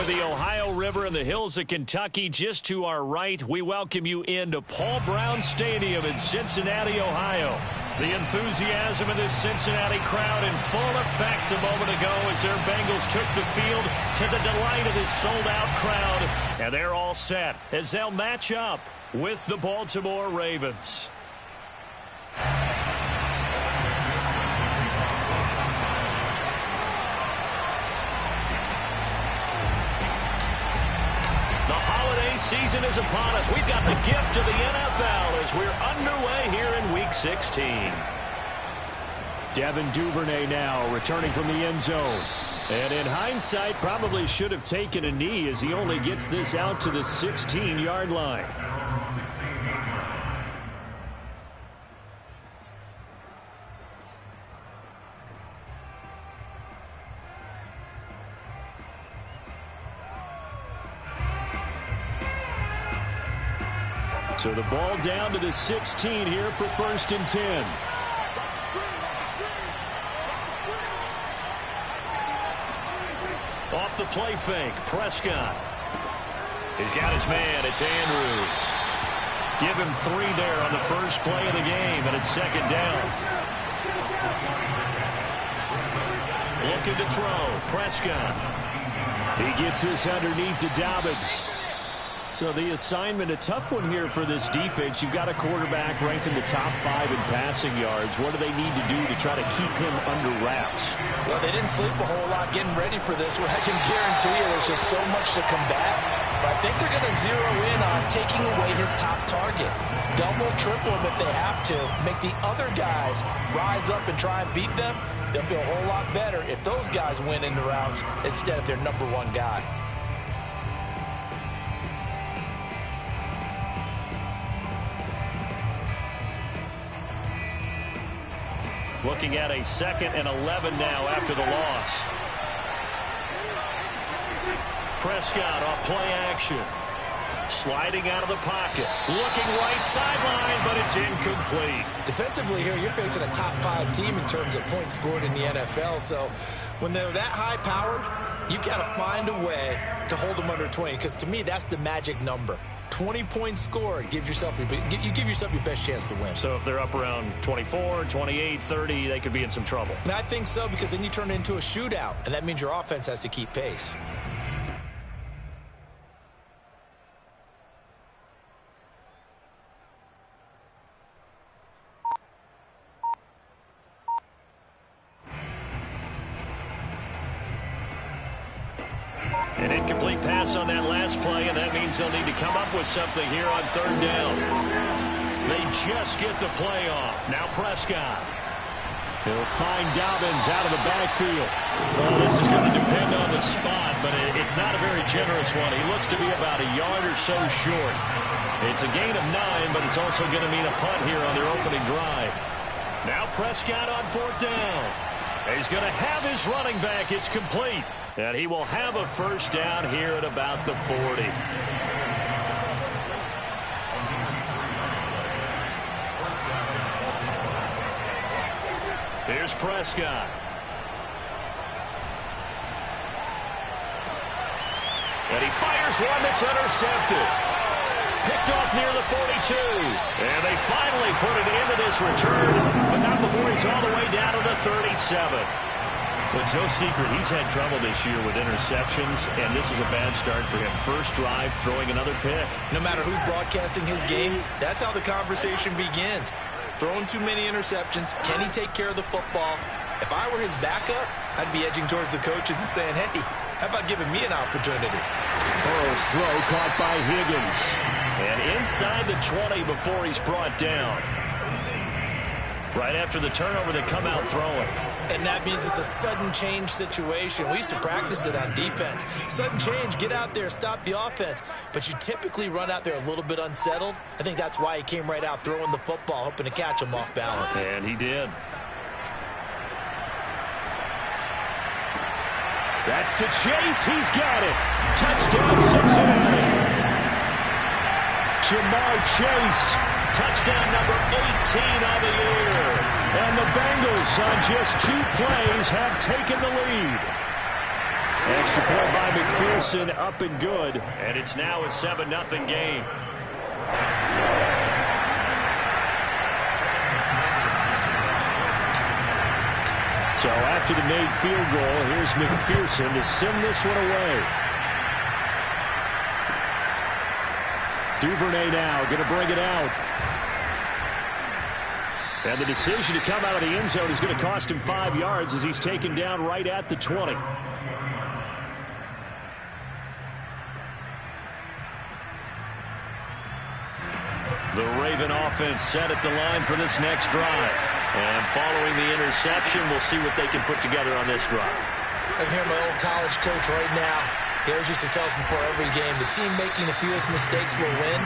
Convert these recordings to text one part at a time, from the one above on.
With the Ohio River and the hills of Kentucky just to our right, we welcome you into Paul Brown Stadium in Cincinnati, Ohio. The enthusiasm of this Cincinnati crowd in full effect a moment ago as their Bengals took the field to the delight of this sold-out crowd. And they're all set as they'll match up with the Baltimore Ravens. Season is upon us. We've got the gift of the NFL as we're underway here in Week 16. Devin Duvernay now returning from the end zone. And in hindsight, probably should have taken a knee as he only gets this out to the 16-yard line. So the ball down to the 16 here for 1st and 10. Off the play fake, Prescott. He's got his man, it's Andrews. Give him 3 there on the first play of the game, and it's 2nd down. Looking to throw, Prescott. He gets this underneath to Dobbins. So the assignment, a tough one here for this defense. You've got a quarterback ranked in the top 5 in passing yards. What do they need to do to try to keep him under wraps? Well, they didn't sleep a whole lot getting ready for this one. I can guarantee you there's just so much to combat. But I think they're going to zero in on taking away his top target. Double, triple him if they have to. Make the other guys rise up and try and beat them. They'll feel a whole lot better if those guys win in the routes instead of their number 1 guy. Looking at a 2nd and 11 now after the loss. Prescott off play action. Sliding out of the pocket. Looking right sideline, but it's incomplete. Defensively here, you're facing a top 5 team in terms of points scored in the NFL. So when they're that high-powered, you've got to find a way to hold them under 20. Because to me, that's the magic number. 20 points scored, you give yourself your best chance to win. So if they're up around 24, 28, 30, they could be in some trouble. And I think so, because then you turn it into a shootout, and that means your offense has to keep pace. An incomplete pass on that last play, and that means they'll need to come up with something here on 3rd down. They just get the play off. Now Prescott. He'll find Dobbins out of the backfield. Well, this is going to depend on the spot, but it's not a very generous one. He looks to be about a yard or so short. It's a gain of 9, but it's also going to mean a punt here on their opening drive. Now Prescott on 4th down. He's going to have his running back. It's complete. And he will have a 1st down here at about the 40. Here's Prescott. And he fires one that's intercepted. Picked off near the 42. And they finally put it into this return, but not before he's all the way down to the 37. It's no secret he's had trouble this year with interceptions, and this is a bad start for him. First drive, throwing another pick. No matter who's broadcasting his game, that's how the conversation begins. Throwing too many interceptions. Can he take care of the football? If I were his backup, I'd be edging towards the coaches and saying, hey, how about giving me an opportunity? Burrow's throw caught by Higgins. And inside the 20 before he's brought down. Right after the turnover, they come out throwing. And that means it's a sudden change situation. We used to practice it on defense. Sudden change, get out there, stop the offense. But you typically run out there a little bit unsettled. I think that's why he came right out throwing the football, hoping to catch him off balance. And he did. That's to Chase. He's got it. Touchdown, Cincinnati. Ja'Marr Chase. Touchdown number 18 on the year. And the Bengals on just 2 plays have taken the lead. Extra point by McPherson, up and good. And it's now a 7-0 game. So after the made field goal, here's McPherson to send this one away. Duvernay now going to bring it out. And the decision to come out of the end zone is going to cost him 5 yards as he's taken down right at the 20. The Raven offense set at the line for this next drive. And following the interception, we'll see what they can put together on this drive. I hear my old college coach right now. He always used to tell us before every game, the team making the fewest mistakes will win.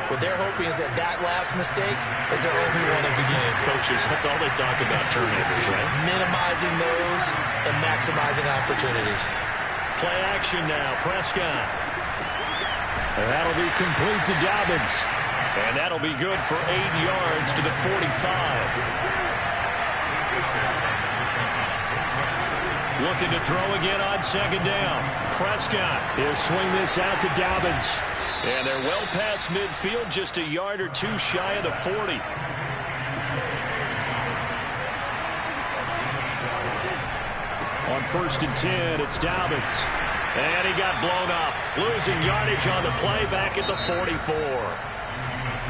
What they're hoping is that last mistake is their only one of the game. Coaches, that's all they talk about, turnovers, right? Minimizing those and maximizing opportunities. Play action now, Prescott. And that'll be complete to Dobbins. And that'll be good for 8 yards to the 45. Looking to throw again on second down. Prescott. He'll swing this out to Dobbins. And they're well past midfield, just a yard or two shy of the 40. On 1st and 10, it's Dobbins. And he got blown up. Losing yardage on the play back at the 44.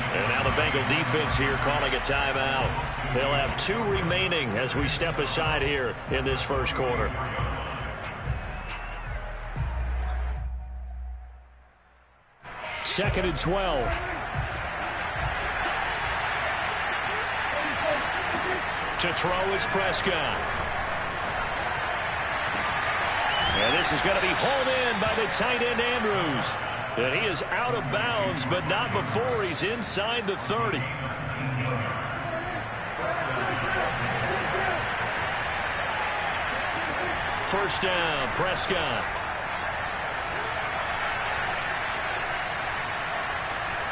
And now the Bengal defense here calling a timeout. They'll have 2 remaining as we step aside here in this first quarter. Second and 12. To throw is Prescott. And this is going to be hauled in by the tight end Andrews. And he is out of bounds, but not before he's inside the 30. First down, Prescott.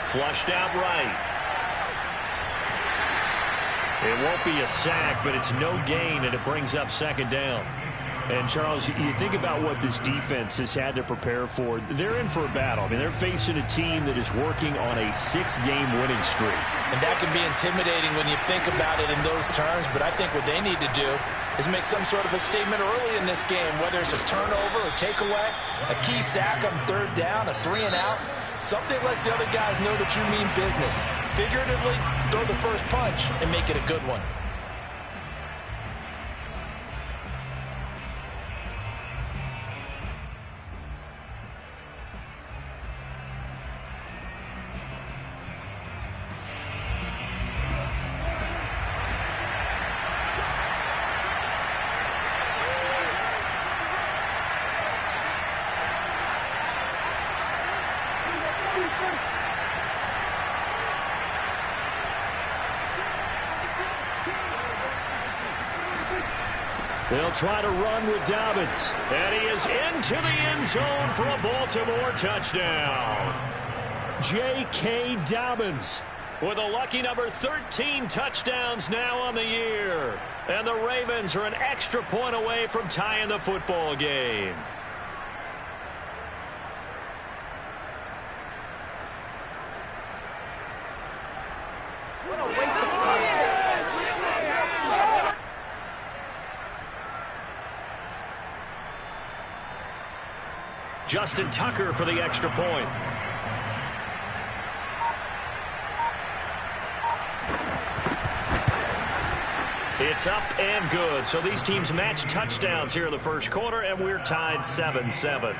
Flushed out right. It won't be a sack, but it's no gain, and it brings up second down. And, Charles, you think about what this defense has had to prepare for. They're in for a battle. I mean, they're facing a team that is working on a 6-game winning streak. And that can be intimidating when you think about it in those terms, but I think what they need to do is make some sort of a statement early in this game, whether it's a turnover, a takeaway, a key sack on 3rd down, a 3-and-out. Something lets the other guys know that you mean business. Figuratively, throw the first punch and make it a good one. They'll try to run with Dobbins. And he is into the end zone for a Baltimore touchdown. J.K. Dobbins with a lucky number 13 touchdowns now on the year. And the Ravens are an extra point away from tying the football game. What a waste of time. Justin Tucker for the extra point. It's up and good. So these teams match touchdowns here in the first quarter, and we're tied 7-7.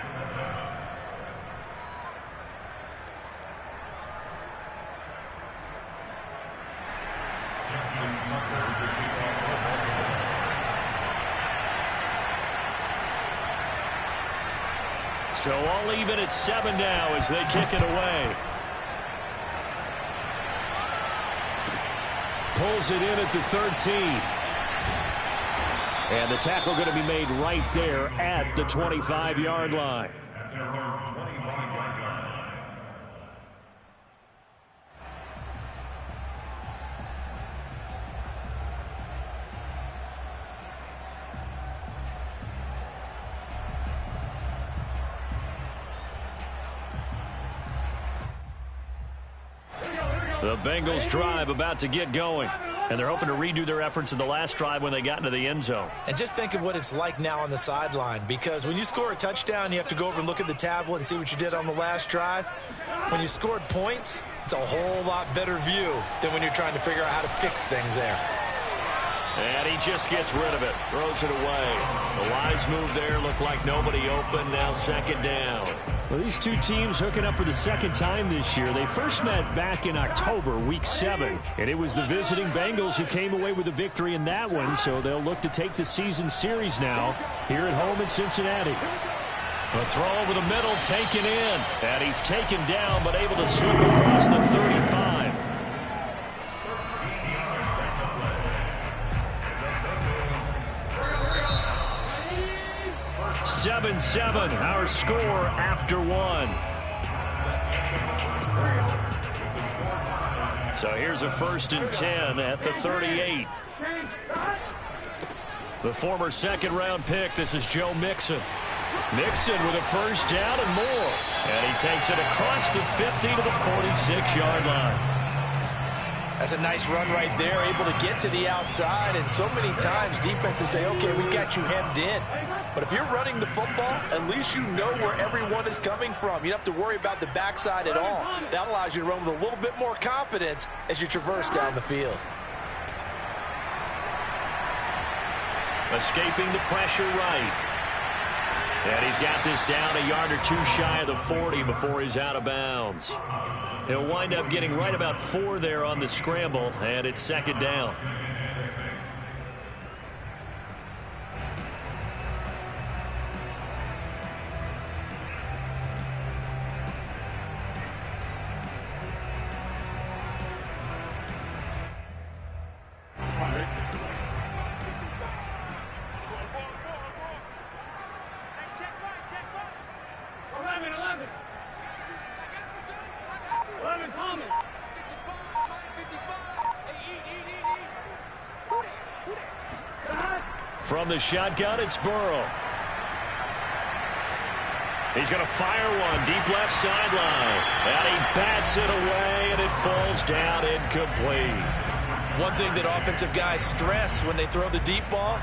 So all even at 7 now as they kick it away. Pulls it in at the 13. And the tackle going to be made right there at the 25-yard line. The Bengals drive about to get going. And they're hoping to redo their efforts in the last drive when they got into the end zone. And just think of what it's like now on the sideline, because when you score a touchdown, you have to go over and look at the tablet and see what you did on the last drive. When you scored points, it's a whole lot better view than when you're trying to figure out how to fix things there. And he just gets rid of it, throws it away. The wise move there, looked like nobody open, now second down. Well, these two teams hooking up for the second time this year. They first met back in October, Week 7. And it was the visiting Bengals who came away with a victory in that one, so they'll look to take the season series now here at home in Cincinnati. A throw over the middle, taken in. And he's taken down, but able to slip across the 35. 7-7, our score after one. So here's a 1st and 10 at the 38. The former second-round pick, this is Joe Mixon. Mixon with a first down and more. And he takes it across the 50 to the 46-yard line. That's a nice run right there, able to get to the outside. And so many times defenses say, okay, we got you hemmed in. But if you're running the football, at least you know where everyone is coming from. You don't have to worry about the backside at all. That allows you to run with a little bit more confidence as you traverse down the field. Escaping the pressure right. And he's got this down a yard or two shy of the 40 before he's out of bounds. He'll wind up getting right about 4 there on the scramble, and it's second down. From the shotgun, it's Burrow. He's going to fire one deep left sideline. And he bats it away, and it falls down incomplete. One thing that offensive guys stress when they throw the deep ball,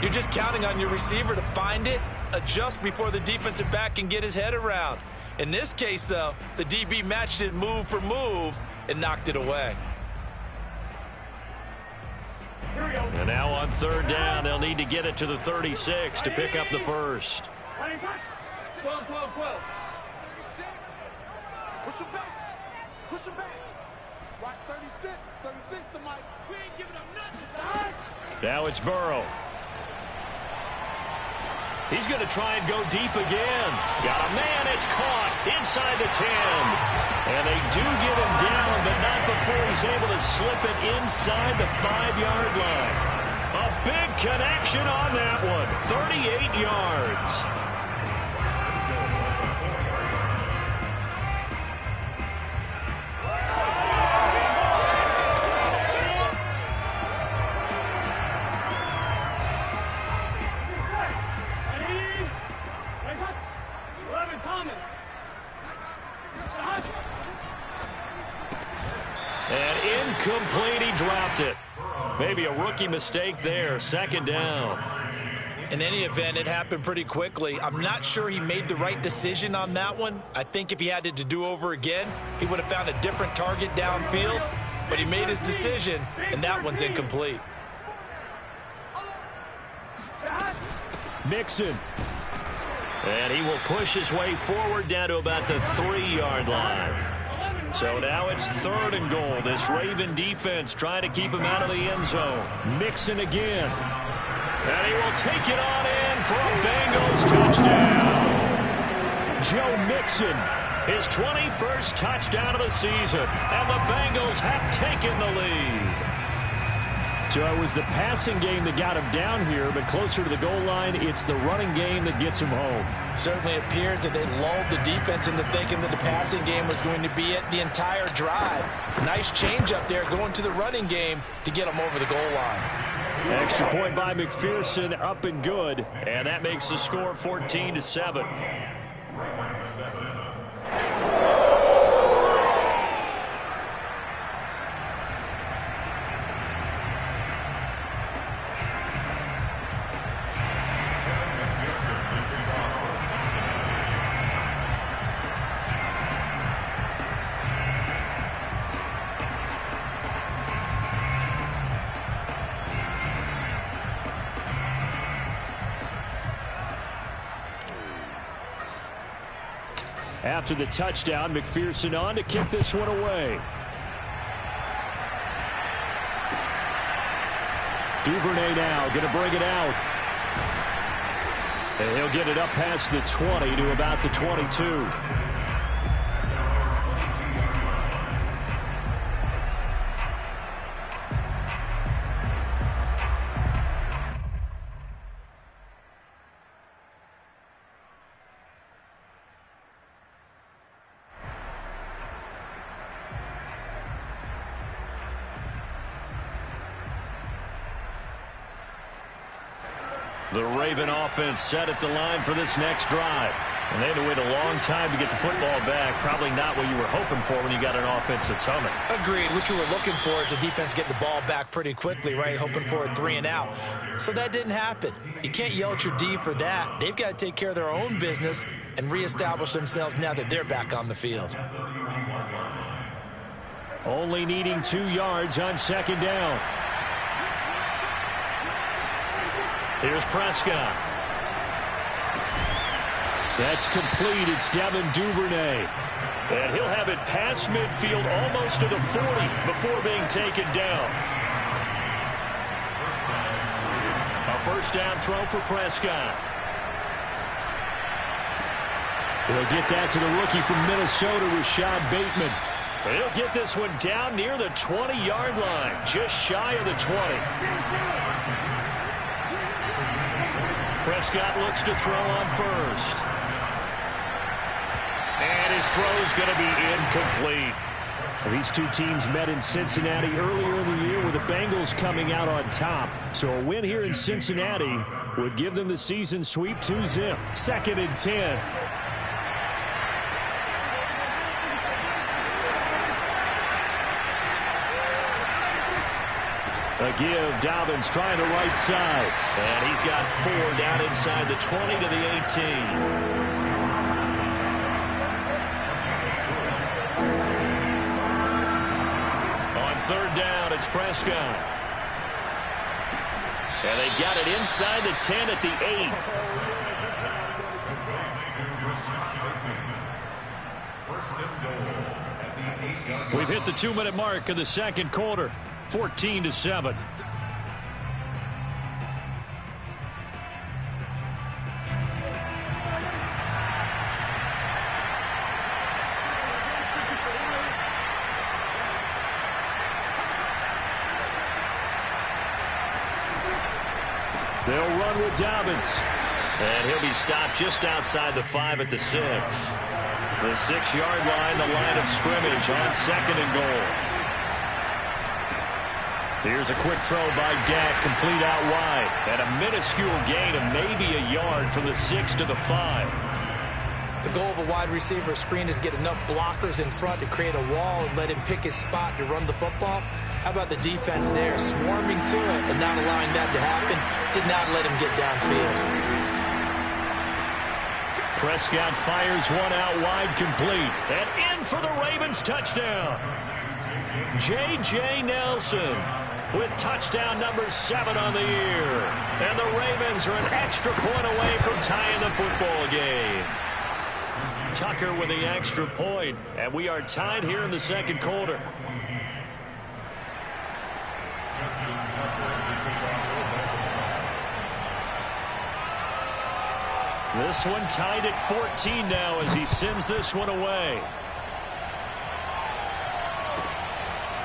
you're just counting on your receiver to find it, adjust before the defensive back can get his head around. In this case, though, the DB matched it move for move and knocked it away. And now on 3rd down, they'll need to get it to the 36 to pick up the first. 12, 12, 12. Push him back. Push him back. Watch 36. 36 to Mike. We ain't giving up nothing. Now it's Burrow. He's going to try and go deep again. Got a man. It's caught inside the 10. And they do get him down, but not before he's able to slip it inside the 5-yard line. A big connection on that one. 38 yards. And incomplete, he dropped it. Maybe a rookie mistake there, 2nd down. In any event, it happened pretty quickly. I'm not sure he made the right decision on that one. I think if he had it to do over again, he would have found a different target downfield. But he made his decision, and that one's incomplete. Mixon. And he will push his way forward down to about the 3-yard line. So now it's 3rd and goal. This Raven defense trying to keep him out of the end zone. Mixon again. And he will take it on in for a Bengals touchdown. Joe Mixon. His 21st touchdown of the season. And the Bengals have taken the lead. So it was the passing game that got him down here, but closer to the goal line, it's the running game that gets him home. Certainly appears that they lulled the defense into thinking that the passing game was going to be it the entire drive. Nice change up there going to the running game to get them over the goal line. Extra point by McPherson, up and good. And that makes the score 14-7. After the touchdown, McPherson on to kick this one away. Duvernay now going to bring it out. And he'll get it up past the 20 to about the 22. The Raven offense set at the line for this next drive. And they had to wait a long time to get the football back. Probably not what you were hoping for when you got an offense that's humming. Agreed. What you were looking for is the defense getting the ball back pretty quickly, right? Hoping for a 3 and out. So that didn't happen. You can't yell at your D for that. They've got to take care of their own business and reestablish themselves now that they're back on the field. Only needing 2 yards on second down. Here's Prescott. That's complete. It's Devin Duvernay. And he'll have it past midfield almost to the 40 before being taken down. A first down throw for Prescott. He'll get that to the rookie from Minnesota, Rashad Bateman. He'll get this one down near the 20-yard line, just shy of the 20. Prescott looks to throw on first. And his throw's going to be incomplete. These two teams met in Cincinnati earlier in the year with the Bengals coming out on top. So a win here in Cincinnati would give them the season sweep 2-zip. 2nd and 10. A give, Dobbins trying the right side. And he's got 4 down inside the 20 to the 18. On 3rd down, it's Prescott. And they've got it inside the 10 at the 8. We've hit the 2-minute mark of the second quarter. 14-7. They'll run with Dobbins. And he'll be stopped just outside the 5 at the 6. The 6-yard line, the line of scrimmage on 2nd and goal. Here's a quick throw by Dak, complete out wide. And a minuscule gain of maybe a yard from the 6 to the 5. The goal of a wide receiver screen is get enough blockers in front to create a wall and let him pick his spot to run the football. How about the defense there, swarming to it and not allowing that to happen? Did not let him get downfield. Prescott fires one out wide, complete. And in for the Ravens touchdown. J.J. Nelson with touchdown number 7 on the year. And the Ravens are an extra point away from tying the football game. Tucker with the extra point, and we are tied here in the second quarter. This one tied at 14 now as he sends this one away.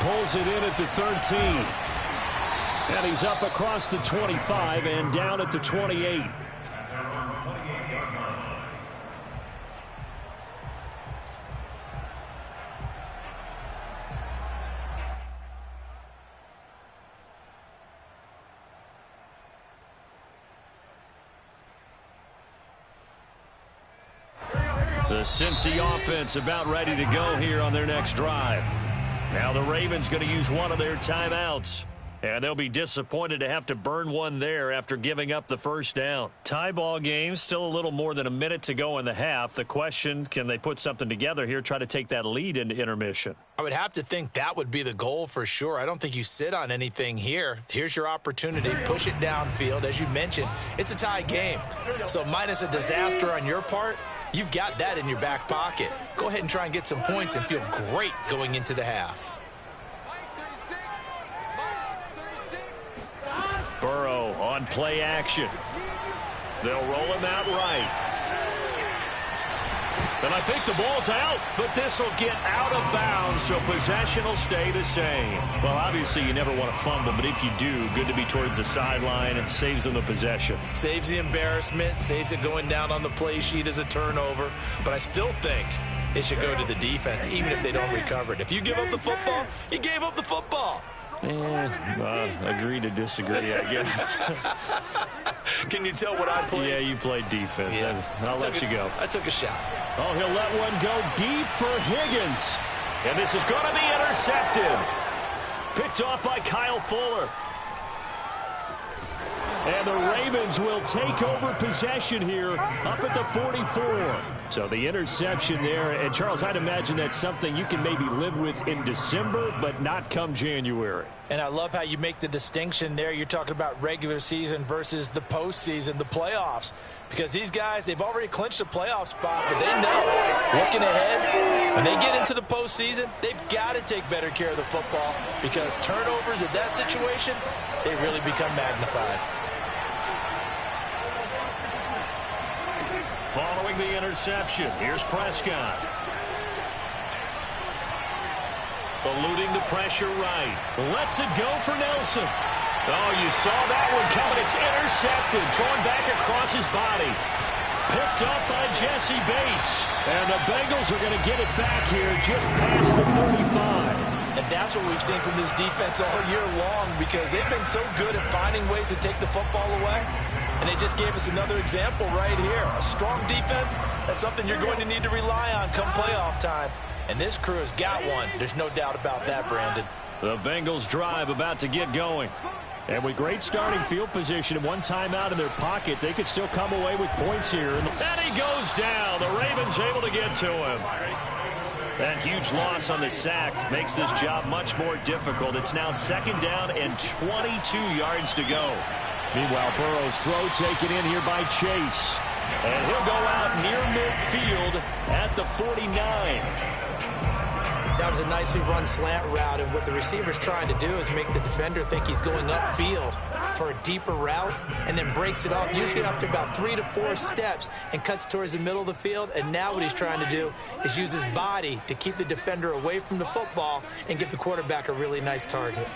Pulls it in at the 13. And he's up across the 25 and down at the 28. The Cincy offense about ready to go here on their next drive. Now the Ravens going to use one of their timeouts. And they'll be disappointed to have to burn one there after giving up the first down. Tie ball game, still a little more than a minute to go in the half. The question, can they put something together here, try to take that lead into intermission? I would have to think that would be the goal for sure. I don't think you sit on anything here. Here's your opportunity. Push it downfield. As you mentioned, it's a tie game. So minus a disaster on your part, you've got that in your back pocket. Go ahead and try and get some points and feel great going into the half. Burrow on play action. They'll roll him out right. And I think the ball's out, but this will get out of bounds, so possession will stay the same. Well, obviously you never want to fumble, but if you do, good to be towards the sideline. It saves them the possession. Saves the embarrassment, saves it going down on the play sheet as a turnover. But I still think it should go to the defense, even if they don't recover it. If you give up the football, you gave up the football. Agree to disagree, I guess. Can you tell what I played? Yeah, you played defense. Yeah. I'll let you go. I took a shot. Oh, he'll let one go deep for Higgins. And this is going to be intercepted. Picked off by Kyle Fuller. And the Ravens will take over possession here up at the 44. So the interception there. And, Charles, I'd imagine that's something you can maybe live with in December, but not come January. And I love how you make the distinction there. You're talking about regular season versus the postseason, the playoffs. Because these guys, they've already clinched a playoff spot, but they know, looking ahead, when they get into the postseason, they've got to take better care of the football because turnovers in that situation, they really become magnified. Following the interception, here's Prescott. Eluding the pressure right. Lets it go for Nelson. Oh, you saw that one coming. It's intercepted. Thrown back across his body. Picked up by Jesse Bates. And the Bengals are going to get it back here just past the 35. And that's what we've seen from this defense all year long because they've been so good at finding ways to take the football away. And they just gave us another example right here. A strong defense, that's something you're going to need to rely on come playoff time. And this crew has got one. There's no doubt about that, Brandon. The Bengals drive about to get going. And with great starting field position and one timeout in their pocket, they could still come away with points here. And he goes down. The Ravens able to get to him. That huge loss on the sack makes this job much more difficult. It's now 2nd down and 22 yards to go. Meanwhile, Burrow's throw taken in here by Chase. And he'll go out near midfield at the 49. That was a nicely run slant route, and what the receiver's trying to do is make the defender think he's going upfield for a deeper route and then breaks it off, usually after about 3 to 4 steps, and cuts towards the middle of the field. And now what he's trying to do is use his body to keep the defender away from the football and give the quarterback a really nice target.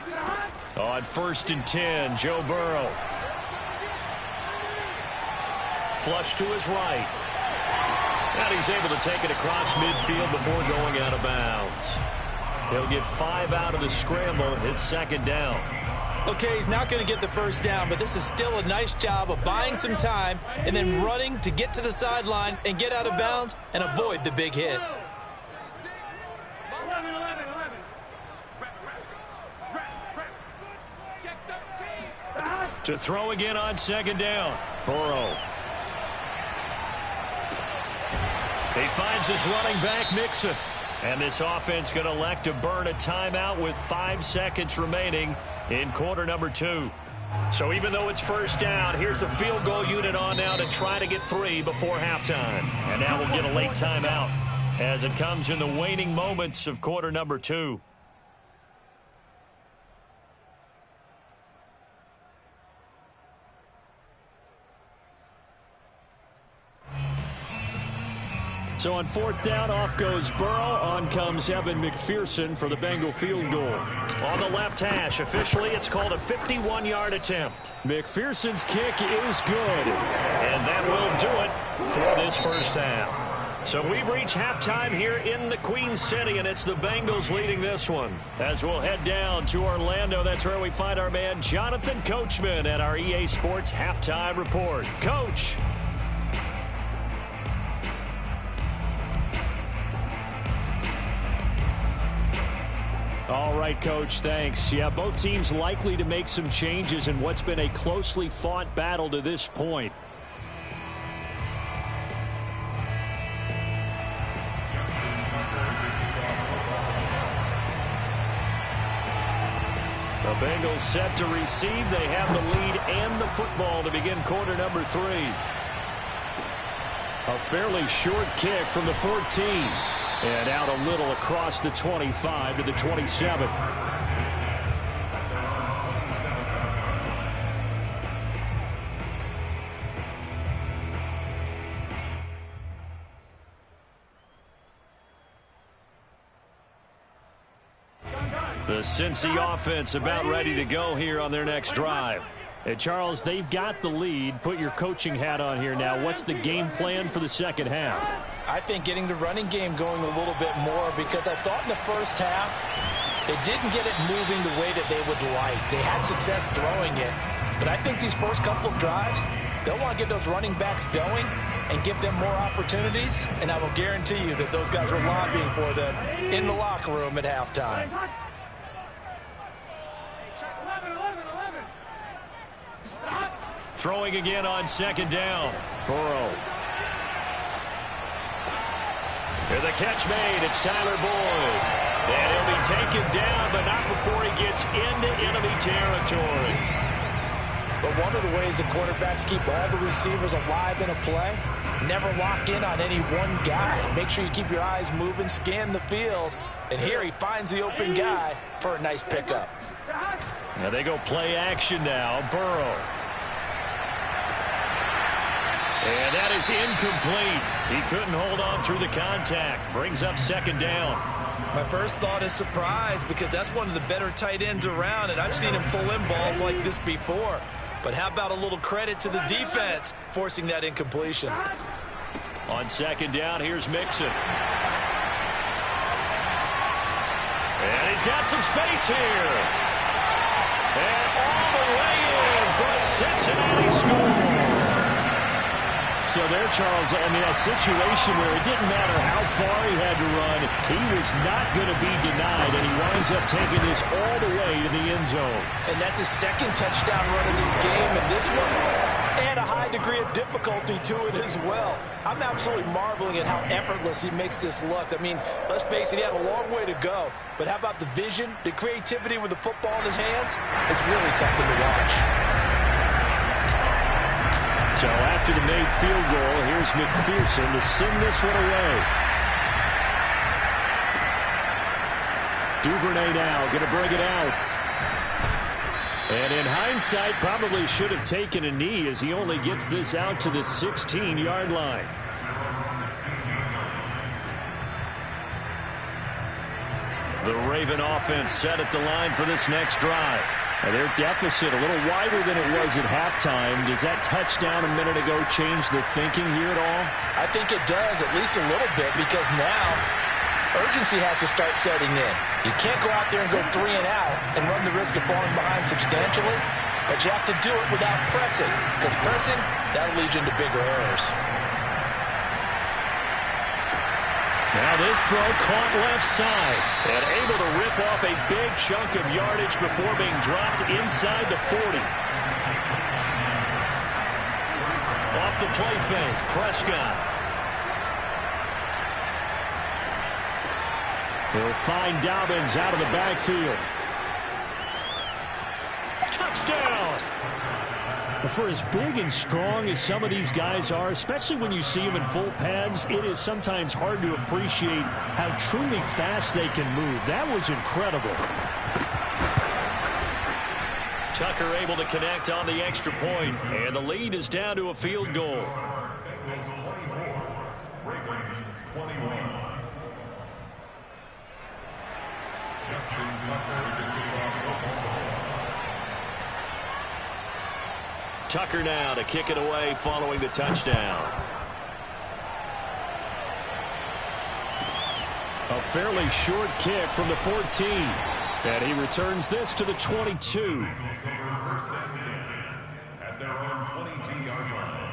On 1st and 10, Joe Burrow. Flush to his right. And he's able to take it across midfield before going out of bounds. He'll get 5 out of the scramble. It's 2nd down. Okay, he's not going to get the first down, but this is still a nice job of buying some time and then running to get to the sideline and get out of bounds and avoid the big hit. To throw again on 2nd down. Burrow. He finds his running back, Mixon. And this offense going to elect to burn a timeout with 5 seconds remaining in quarter number 2. So even though it's 1st down, here's the field goal unit on now to try to get 3 before halftime. And now we'll get a late timeout as it comes in the waning moments of quarter number 2. So on 4th down, off goes Burrow. On comes Evan McPherson for the Bengal field goal. On the left hash, officially it's called a 51-yard attempt. McPherson's kick is good. And that will do it for this 1st half. So we've reached halftime here in the Queen City, and it's the Bengals leading this one. As we'll head down to Orlando, that's where we find our man Jonathan Coachman at our EA Sports Halftime Report. Coach. All right, Coach, thanks. Yeah, both teams likely to make some changes in what's been a closely fought battle to this point. The Bengals set to receive. They have the lead and the football to begin quarter number 3. A fairly short kick from the 14. And out a little across the 25 to the 27. The Cincy offense about ready to go here on their next drive. And Charles, they've got the lead. Put your coaching hat on here now. What's the game plan for the second half? I think getting the running game going a little bit more, because I thought in the first half they didn't get it moving the way that they would like. They had success throwing it, but I think these first couple of drives, they'll want to get those running backs going and give them more opportunities, and I will guarantee you that those guys were lobbying for them in the locker room at halftime. Throwing again on second down. Burrow. Here the catch made. It's Tyler Boyd. And he'll be taken down, but not before he gets into enemy territory. But one of the ways the quarterbacks keep all the receivers alive in a play, never lock in on any one guy. Make sure you keep your eyes moving, scan the field. And here he finds the open guy for a nice pickup. Now they go play action now. Burrow. And that is incomplete. He couldn't hold on through the contact. Brings up second down. My first thought is surprise, because that's one of the better tight ends around, and I've seen him pull in balls like this before. But how about a little credit to the defense forcing that incompletion? On second down, here's Mixon. And he's got some space here. And all the way in for a Cincinnati score. So there, Charles, I mean, a situation where it didn't matter how far he had to run, he was not going to be denied, and he winds up taking this all the way to the end zone. And that's his second touchdown run of this game, and this one, and a high degree of difficulty to it as well. I'm absolutely marveling at how effortless he makes this look. I mean, let's face it, he had a long way to go, but how about the vision, the creativity with the football in his hands? It's really something to watch. So after the made field goal, here's McPherson to send this one away. Duvernay now going to bring it out. And in hindsight, probably should have taken a knee as he only gets this out to the 16-yard line. The Raven offense set at the line for this next drive. And their deficit a little wider than it was at halftime. Does that touchdown a minute ago change the thinking here at all? I think it does, at least a little bit, because now urgency has to start setting in. You can't go out there and go 3 and out and run the risk of falling behind substantially, but you have to do it without pressing, because pressing, that'll lead you into bigger errors. Now this throw caught left side and able to rip off a big chunk of yardage before being dropped inside the 40. Off the play fake, Prescott. He'll find Dobbins out of the backfield. Touchdown! For as big and strong as some of these guys are, especially when you see them in full pads, it is sometimes hard to appreciate how truly fast they can move. That was incredible. Tucker able to connect on the extra point, and the lead is down to a field goal. Ravens 21. Justin Tucker to kick off football. Tucker now to kick it away following the touchdown. A fairly short kick from the 14. And he returns this to the 22. First and 10 at their own 22-yard line.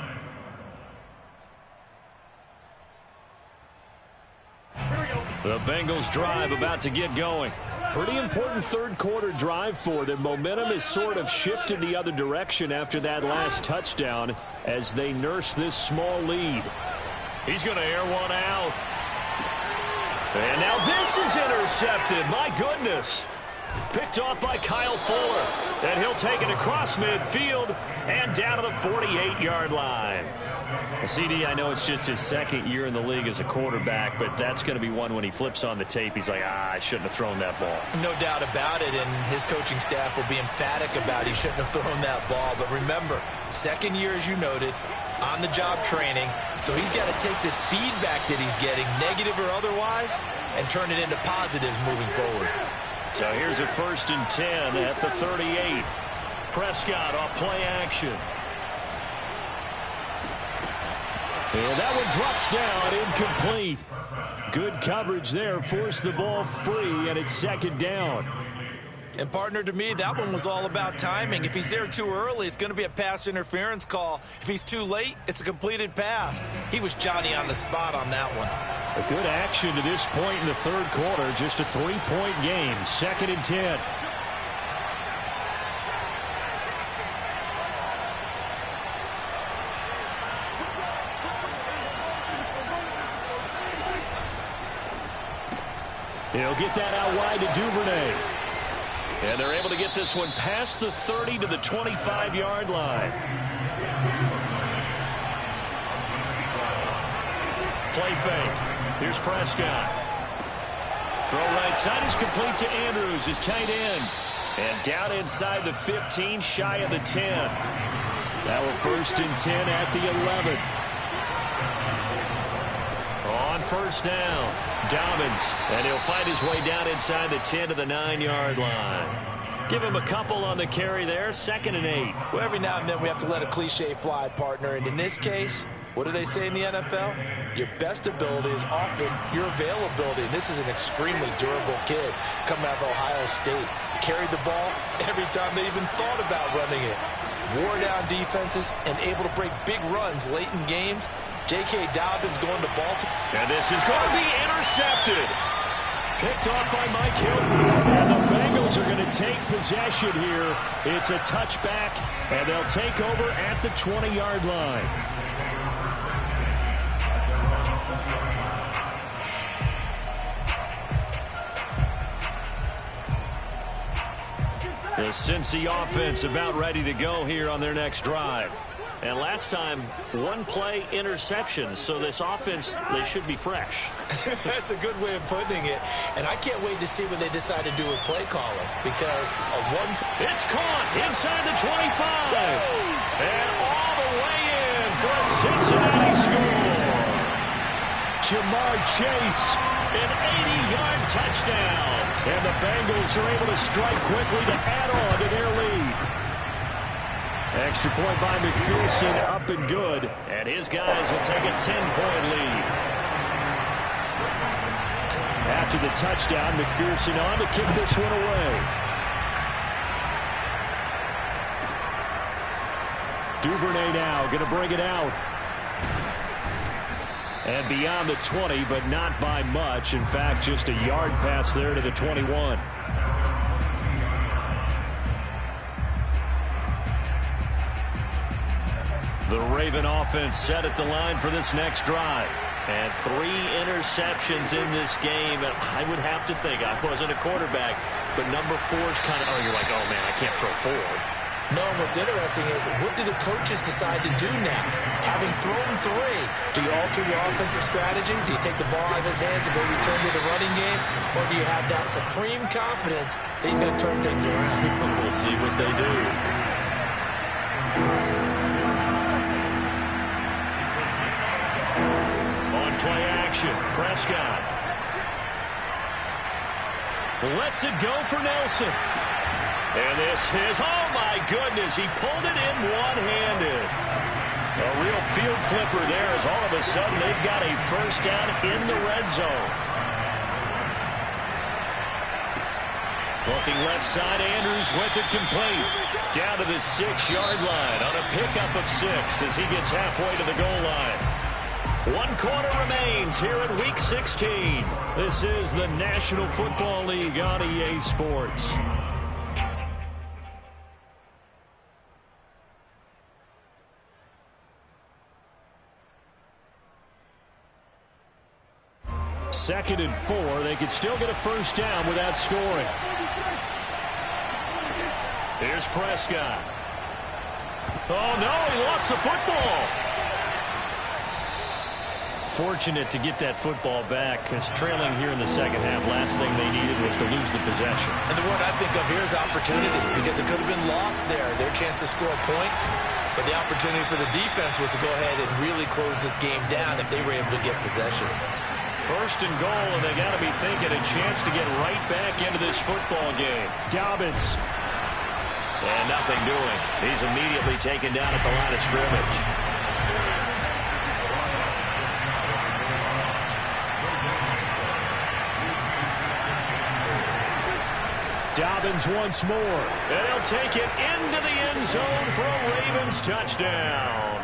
The Bengals drive about to get going. Pretty important third quarter drive for them. Momentum has sort of shifted the other direction after that last touchdown as they nurse this small lead. He's going to air one out. And now this is intercepted. My goodness. Picked off by Kyle Fuller. And he'll take it across midfield and down to the 48-yard line. CD, I know it's just his second year in the league as a quarterback, but that's going to be one when he flips on the tape. He's like, I shouldn't have thrown that ball. No doubt about it, and his coaching staff will be emphatic about he shouldn't have thrown that ball. But remember, second year, as you noted, on-the-job training, so he's got to take this feedback that he's getting, negative or otherwise, and turn it into positives moving forward. So here's a 1st and 10 at the 38. Prescott off play action. And that one drops down, incomplete. Good coverage there, forced the ball free, and it's 2nd down. And, partner, to me, that one was all about timing. If he's there too early, it's going to be a pass interference call. If he's too late, it's a completed pass. He was Johnny on the spot on that one. A good action to this point in the 3rd quarter. Just a 3-point game. 2nd and 10. He'll get that out wide to Duvernay. And they're able to get this one past the 30 to the 25-yard line. Play fake. Here's Prescott. Throw right side is complete to Andrews, his tight end. And down inside the 15, shy of the 10. That will 1st and 10 at the 11. On 1st down, Dobbins, and he'll find his way down inside the 10 to the 9-yard line. Give him a couple on the carry there, 2nd and 8. Well, every now and then we have to let a cliche fly, partner, and in this case, what do they say in the NFL? Your best ability is often your availability, and this is an extremely durable kid coming out of Ohio State. Carried the ball every time they even thought about running it. Wore down defenses and able to break big runs late in games. J.K. Dobbins going to Baltimore. And this is going to be intercepted. Picked off by Mike Hilton. And the Bengals are going to take possession here. It's a touchback, and they'll take over at the 20-yard line. The Cincy offense about ready to go here on their next drive. And last time, 1-play interception. So this offense, they should be fresh. That's a good way of putting it. And I can't wait to see what they decide to do with play calling. Because it's caught inside the 25. And all the way in for a Cincinnati score. Jamar Chase, an 80-yard touchdown. And the Bengals are able to strike quickly to add on to their lead. Extra point by McPherson, up and good. And his guys will take a 10-point lead. After the touchdown, McPherson on to kick this one away. Duvernay now going to bring it out. And beyond the 20, but not by much. In fact, just a yard pass there to the 21. The Raven offense set at the line for this next drive. And 3 interceptions in this game. And I would have to think, I wasn't a quarterback, but number 4's kind of, you're like, oh man, I can't throw 4. No, what's interesting is, what do the coaches decide to do now? Having thrown 3, do you alter your offensive strategy? Do you take the ball out of his hands and maybe turn to the running game? Or do you have that supreme confidence that he's going to turn things around? We'll see what they do. On play action, Prescott. Lets it go for Nelson. And this is, oh my goodness, he pulled it in one-handed. A real field flipper there as all of a sudden they've got a 1st down in the red zone. Looking left side, Andrews with it complete. Down to the 6-yard line on a pickup of 6 as he gets halfway to the goal line. 1 quarter remains here in Week 16. This is the National Football League on EA Sports. Second and 4. They could still get a 1st down without scoring. Here's Prescott. Oh, no, he lost the football. fortunate to get that football back because trailing here in the second half, last thing they needed was to lose the possession. And the word I think of here is opportunity because it could have been lost there. Their chance to score points, but the opportunity for the defense was to go ahead and really close this game down if they were able to get possession. First and goal, and they got to be thinking a chance to get right back into this football game. Dobbins. And nothing doing. He's immediately taken down at the line of scrimmage. Dobbins once more. And he'll take it into the end zone for a Ravens touchdown.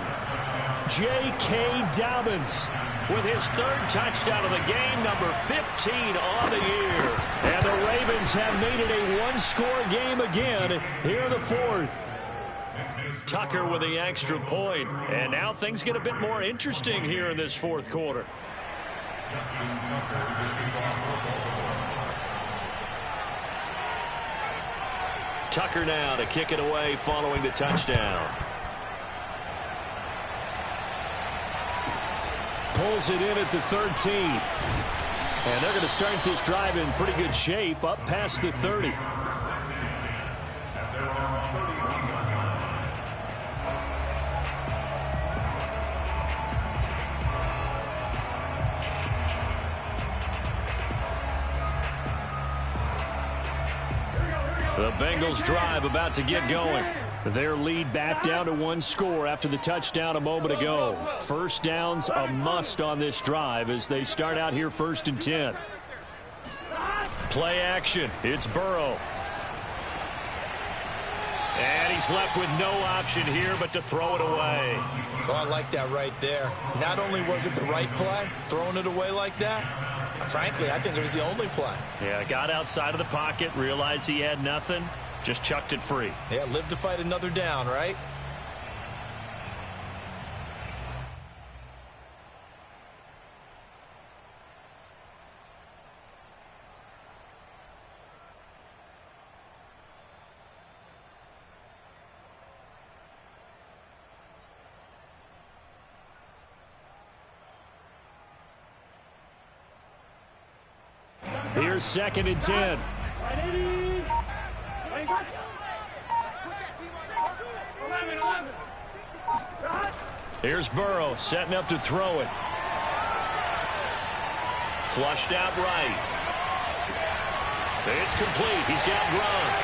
J.K. Dobbins with his third touchdown of the game, number 15 on the year. And the Ravens have made it a one-score game again here in the fourth. Tucker with the extra point. And now things get a bit more interesting here in this fourth quarter. Tucker now to kick it away following the touchdown. Pulls it in at the 13. And they're going to start this drive in pretty good shape up past the 30. The Bengals drive about to get going. Their lead back down to one score after the touchdown a moment ago. First down's a must on this drive as they start out here 1st and 10. Play action. It's Burrow. And he's left with no option here but to throw it away. Oh, I like that right there. Not only was it the right play, throwing it away like that, frankly, I think it was the only play. Yeah, got outside of the pocket, realized he had nothing, just chucked it free. Yeah, live to fight another down, right? Here's 2nd and 10. Here's Burrow setting up to throw it. Flushed out right. It's complete. He's got Gronk.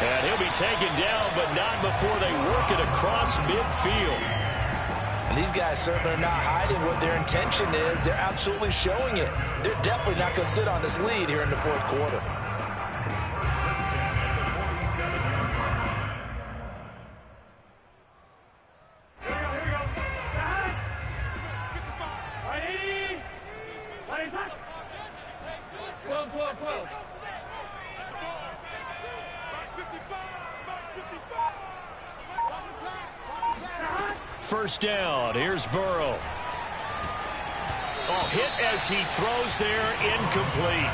And he'll be taken down, but not before they work it across midfield. And these guys certainly are not hiding what their intention is. They're absolutely showing it. They're definitely not going to sit on this lead here in the fourth quarter. First down. Here's Burrow. Oh, hit as he throws there, incomplete.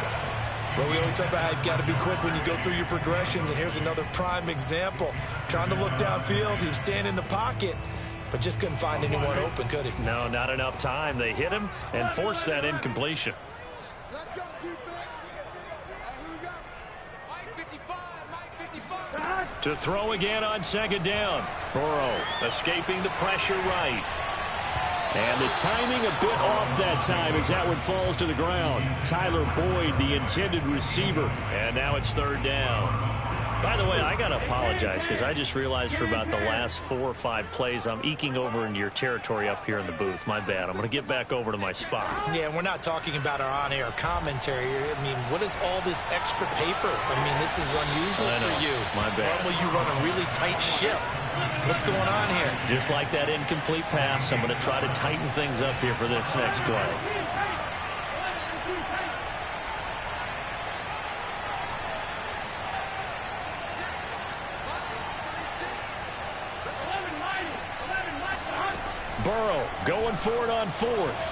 Well, we always talk about how you've got to be quick when you go through your progressions, and here's another prime example. Trying to look downfield, he was standing in the pocket, but just couldn't find anyone open, could he? No, not enough time. They hit him and forced that incompletion. Let's go, defense. Here we go. Mike 55, Mike 55. To throw again on 2nd down. Burrow escaping the pressure right. And the timing a bit off that time as that one falls to the ground. Tyler Boyd, the intended receiver. And now it's 3rd down. By the way, I got to apologize because I just realized for about the last 4 or 5 plays, I'm eking over into your territory up here in the booth. My bad. I'm going to get back over to my spot. Yeah, we're not talking about our on-air commentary. I mean, what is all this extra paper? I mean, this is unusual for you. My bad. Normally you run a really tight ship. What's going on here? Just like that incomplete pass, I'm going to try to tighten things up here for this next play. Burrow going for it on 4th.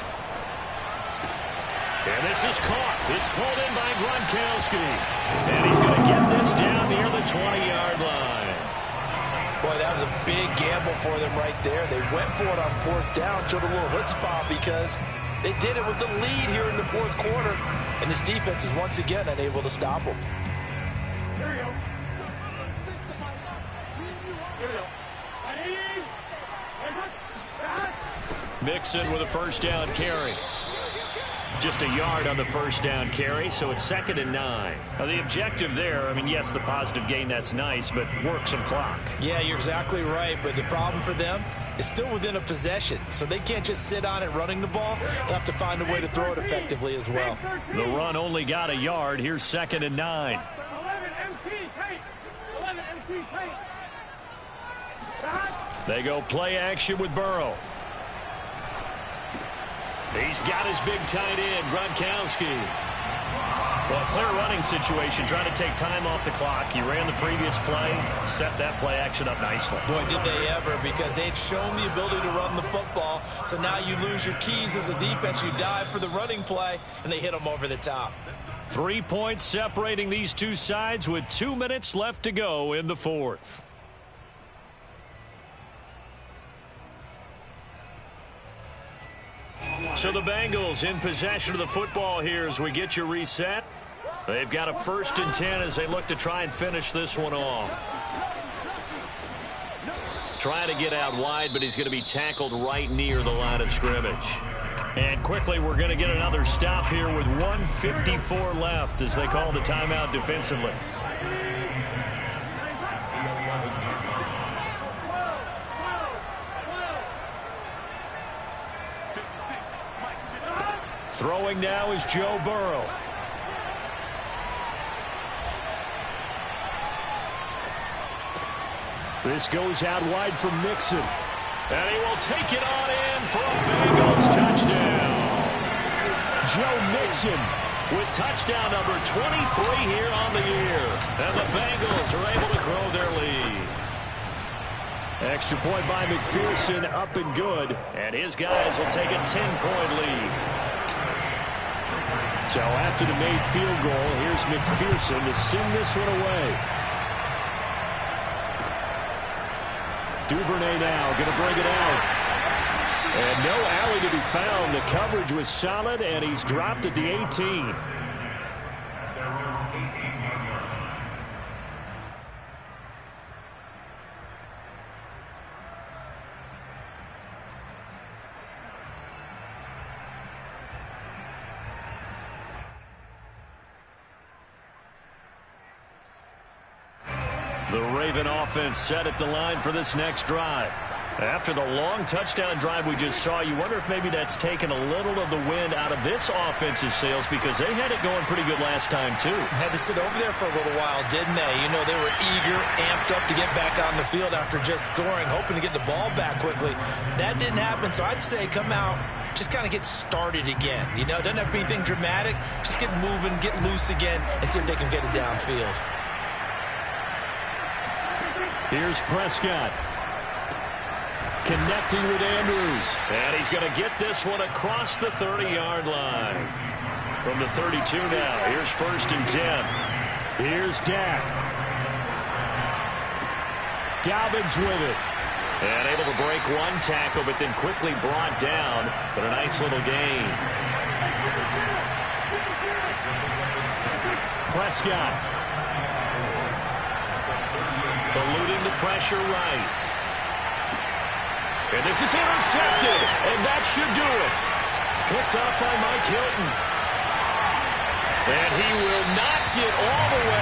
And this is caught. It's pulled in by Gronkowski. And he's going to get this down near the 20-yard line. Boy, that was a big gamble for them right there. They went for it on fourth down, showed a little chutzpah because they did it with the lead here in the fourth quarter. And this defense is once again unable to stop them. Here we go. Here we go. Mixon with a first down carry. Just a yard on the first down carry, so it's 2nd and 9. Now the objective there, I mean, yes, the positive gain, that's nice, but work some clock. Yeah, you're exactly right, but the problem for them is still within a possession, so they can't just sit on it running the ball. They'll have to find a way to throw it effectively as well. The run only got a yard. Here's 2nd and 9. 11 MT tight. 11 MT tight. They go play action with Burrow. He's got his big tight end, Gronkowski. Well, clear running situation, trying to take time off the clock. He ran the previous play, set that play action up nicely. Boy, did they ever, because they'd shown the ability to run the football. So now you lose your keys as a defense. You dive for the running play, and they hit them over the top. 3 points separating these two sides with 2 minutes left to go in the fourth. So the Bengals in possession of the football here as we get you reset. They've got a 1st and 10 as they look to try and finish this one off. Trying to get out wide, but he's going to be tackled right near the line of scrimmage. And quickly, we're going to get another stop here with 1:54 left as they call the timeout defensively. Throwing now is Joe Burrow. This goes out wide for Mixon. And he will take it on in for a Bengals touchdown. Joe Mixon with touchdown number 23 here on the year. And the Bengals are able to grow their lead. Extra point by McPherson, up and good. And his guys will take a 10-point lead. So after the made field goal, here's McPherson to send this one away. Duvernay now going to bring it out. And no alley to be found. The coverage was solid, and he's dropped at the 18. The Raven offense set at the line for this next drive. After the long touchdown drive we just saw, you wonder if maybe that's taken a little of the wind out of this offense's sails because they had it going pretty good last time, too. Had to sit over there for a little while, didn't they? You know, they were eager, amped up to get back on the field after just scoring, hoping to get the ball back quickly. That didn't happen, so I'd say come out, just kind of get started again. You know, it doesn't have to be anything dramatic. Just get moving, get loose again, and see if they can get it downfield. Here's Prescott. Connecting with Andrews. And he's going to get this one across the 30-yard line. From the 32 now. Here's 1st and 10. Here's Dak. Dobbins with it. And able to break one tackle, but then quickly brought down. But a nice little gain. Prescott. Eluding the pressure right. And this is intercepted. And that should do it. Picked up by Mike Hilton. And he will not get all the way.